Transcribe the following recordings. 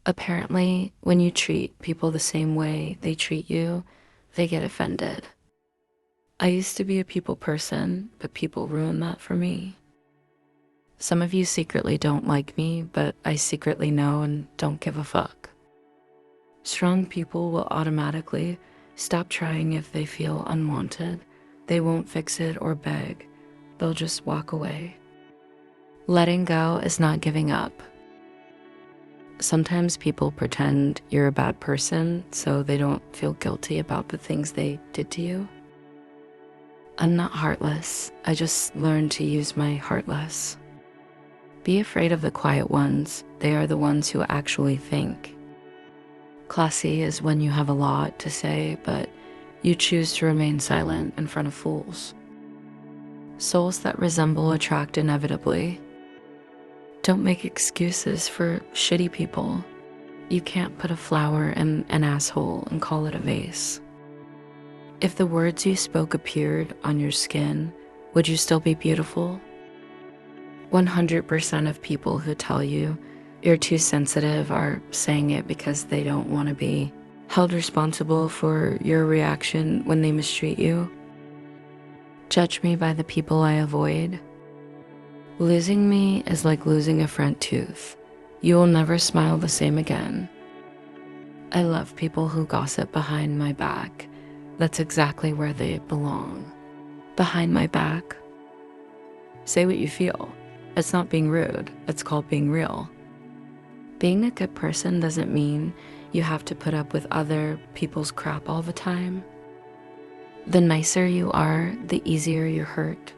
Apparently, when you treat people the same way they treat you, they get offended. I used to be a people person, but people ruined that for me. Some of you secretly don't like me, but I secretly know and don't give a fuck. Strong people will automatically stop trying if they feel unwanted. They won't fix it or beg. They'll just walk away. Letting go is not giving up. Sometimes people pretend you're a bad person so they don't feel guilty about the things they did to you. I'm not heartless. I just learned to use my heart less. Be afraid of the quiet ones. They are the ones who actually think. Classy is when you have a lot to say, but you choose to remain silent in front of fools. Souls that resemble attract inevitably. Don't make excuses for shitty people. You can't put a flower in an asshole and call it a vase. If the words you spoke appeared on your skin, would you still be beautiful? 100% of people who tell you you're too sensitive are saying it because they don't want to be held responsible for your reaction when they mistreat you. Judge me by the people I avoid. Losing me is like losing a front tooth. You will never smile the same again. I love people who gossip behind my back. That's exactly where they belong. Behind my back. Say what you feel. It's not being rude. It's called being real. Being a good person doesn't mean you have to put up with other people's crap all the time. The nicer you are, the easier you're hurt.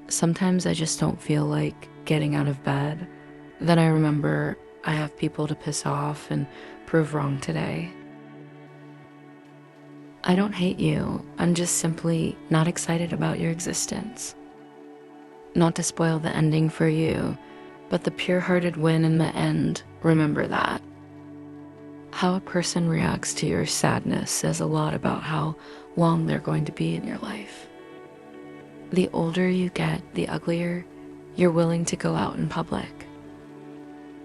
Sometimes I just don't feel like getting out of bed. Then I remember I have people to piss off and prove wrong today. I don't hate you. I'm just simply not excited about your existence. Not to spoil the ending for you, but the pure-hearted win in the end. Remember that. How a person reacts to your sadness says a lot about how long they're going to be in your life. The older you get, the uglier you're willing to go out in public.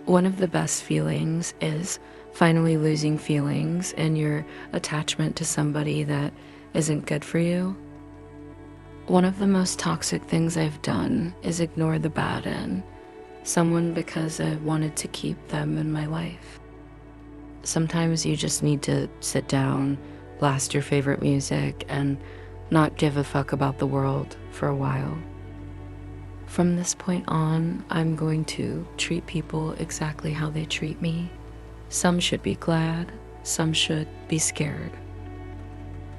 One of the best feelings is finally losing feelings in your attachment to somebody that isn't good for you. One of the most toxic things I've done is ignore the bad in someone because I wanted to keep them in my life. Sometimes you just need to sit down, blast your favorite music, and not give a fuck about the world for a while. From this point on, I'm going to treat people exactly how they treat me. Some should be glad, some should be scared.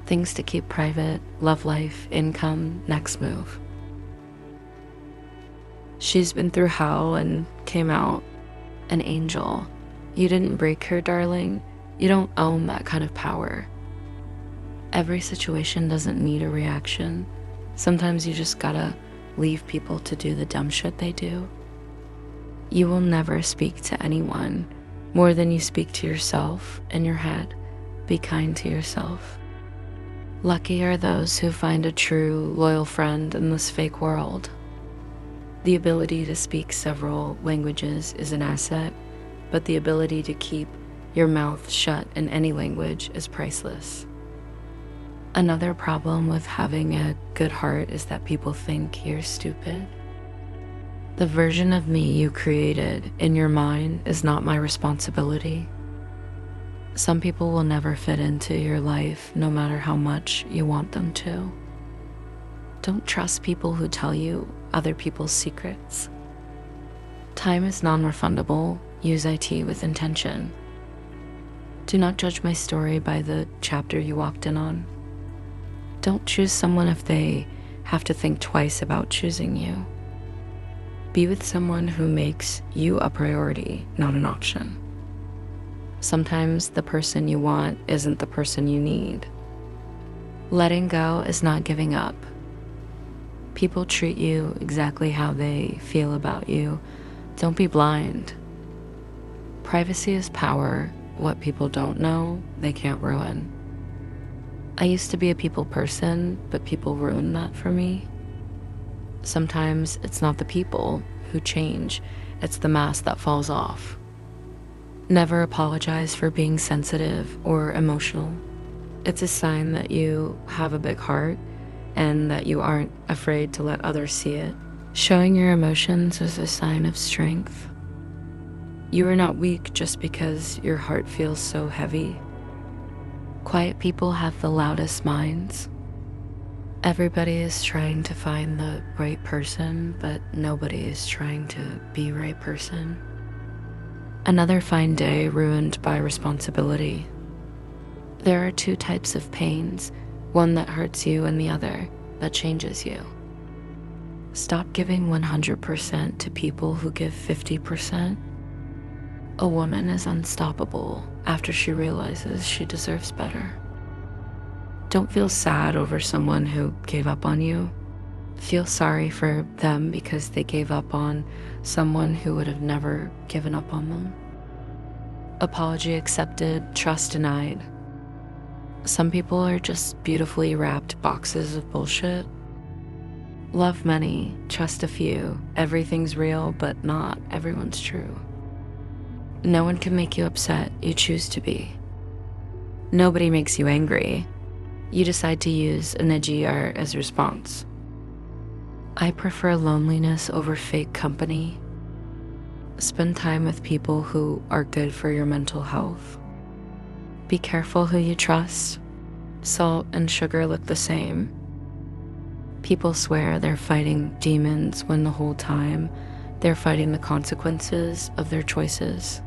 Things to keep private, love life, income, next move. She's been through hell and came out an angel. You didn't break her, darling. You don't own that kind of power. Every situation doesn't need a reaction. Sometimes you just gotta leave people to do the dumb shit they do. You will never speak to anyone more than you speak to yourself in your head. Be kind to yourself. Lucky are those who find a true, loyal friend in this fake world. The ability to speak several languages is an asset, but the ability to keep your mouth shut in any language is priceless. Another problem with having a good heart is that people think you're stupid. The version of me you created in your mind is not my responsibility. Some people will never fit into your life no matter how much you want them to. Don't trust people who tell you other people's secrets. Time is non-refundable. Use IT with intention. Do not judge my story by the chapter you walked in on. Don't choose someone if they have to think twice about choosing you. Be with someone who makes you a priority, not an option. Sometimes the person you want isn't the person you need. Letting go is not giving up. People treat you exactly how they feel about you. Don't be blind. Privacy is power. What people don't know, they can't ruin. I used to be a people person, but people ruined that for me. Sometimes it's not the people who change, it's the mask that falls off. Never apologize for being sensitive or emotional. It's a sign that you have a big heart and that you aren't afraid to let others see it. Showing your emotions is a sign of strength. You are not weak just because your heart feels so heavy. Quiet people have the loudest minds. Everybody is trying to find the right person, but nobody is trying to be right person. Another fine day ruined by responsibility. There are two types of pains, one that hurts you and the other that changes you. Stop giving 100% to people who give 50%. A woman is unstoppable after she realizes she deserves better. Don't feel sad over someone who gave up on you. Feel sorry for them because they gave up on someone who would have never given up on them. Apology accepted, trust denied. Some people are just beautifully wrapped boxes of bullshit. Love many, trust a few. Everything's real, but not everyone's true. No one can make you upset, you choose to be. Nobody makes you angry. You decide to use energy art as response. I prefer loneliness over fake company. Spend time with people who are good for your mental health. Be careful who you trust. Salt and sugar look the same. People swear they're fighting demons when the whole time they're fighting the consequences of their choices.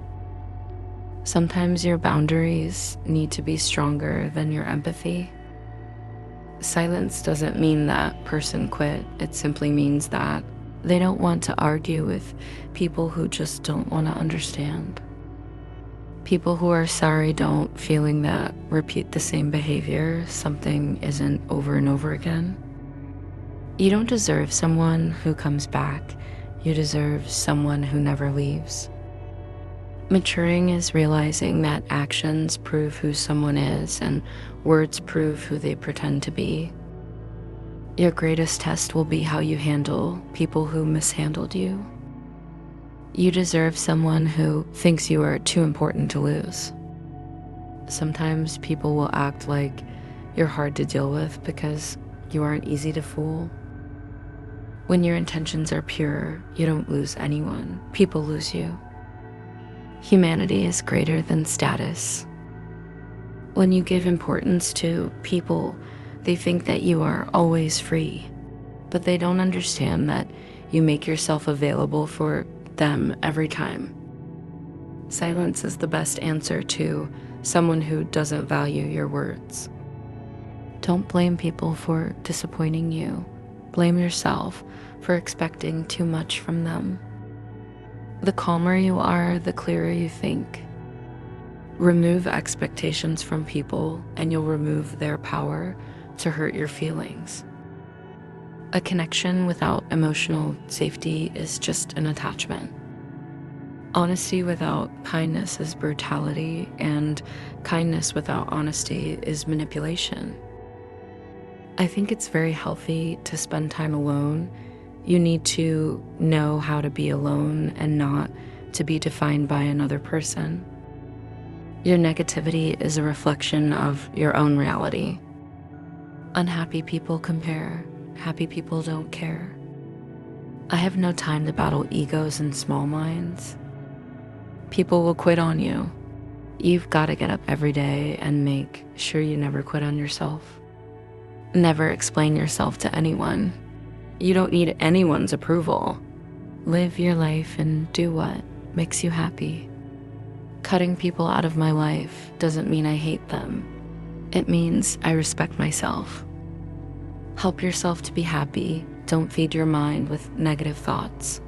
Sometimes your boundaries need to be stronger than your empathy. Silence doesn't mean that person quit. It simply means that they don't want to argue with people who just don't want to understand. People who are sorry don't feeling that repeat the same behavior. Something isn't over and over again. You don't deserve someone who comes back. You deserve someone who never leaves. Maturing is realizing that actions prove who someone is and words prove who they pretend to be. Your greatest test will be how you handle people who mishandled you. You deserve someone who thinks you are too important to lose. Sometimes people will act like you're hard to deal with because you aren't easy to fool. When your intentions are pure, you don't lose anyone. People lose you. Humanity is greater than status. When you give importance to people, they think that you are always free, but they don't understand that you make yourself available for them every time. Silence is the best answer to someone who doesn't value your words. Don't blame people for disappointing you. Blame yourself for expecting too much from them. The calmer you are, the clearer you think. Remove expectations from people and you'll remove their power to hurt your feelings. A connection without emotional safety is just an attachment. Honesty without kindness is brutality, and kindness without honesty is manipulation. I think it's very healthy to spend time alone. You need to know how to be alone and not to be defined by another person. Your negativity is a reflection of your own reality. Unhappy people compare. Happy people don't care. I have no time to battle egos and small minds. People will quit on you. You've got to get up every day and make sure you never quit on yourself. Never explain yourself to anyone. You don't need anyone's approval. Live your life and do what makes you happy. Cutting people out of my life doesn't mean I hate them. It means I respect myself. Help yourself to be happy. Don't feed your mind with negative thoughts.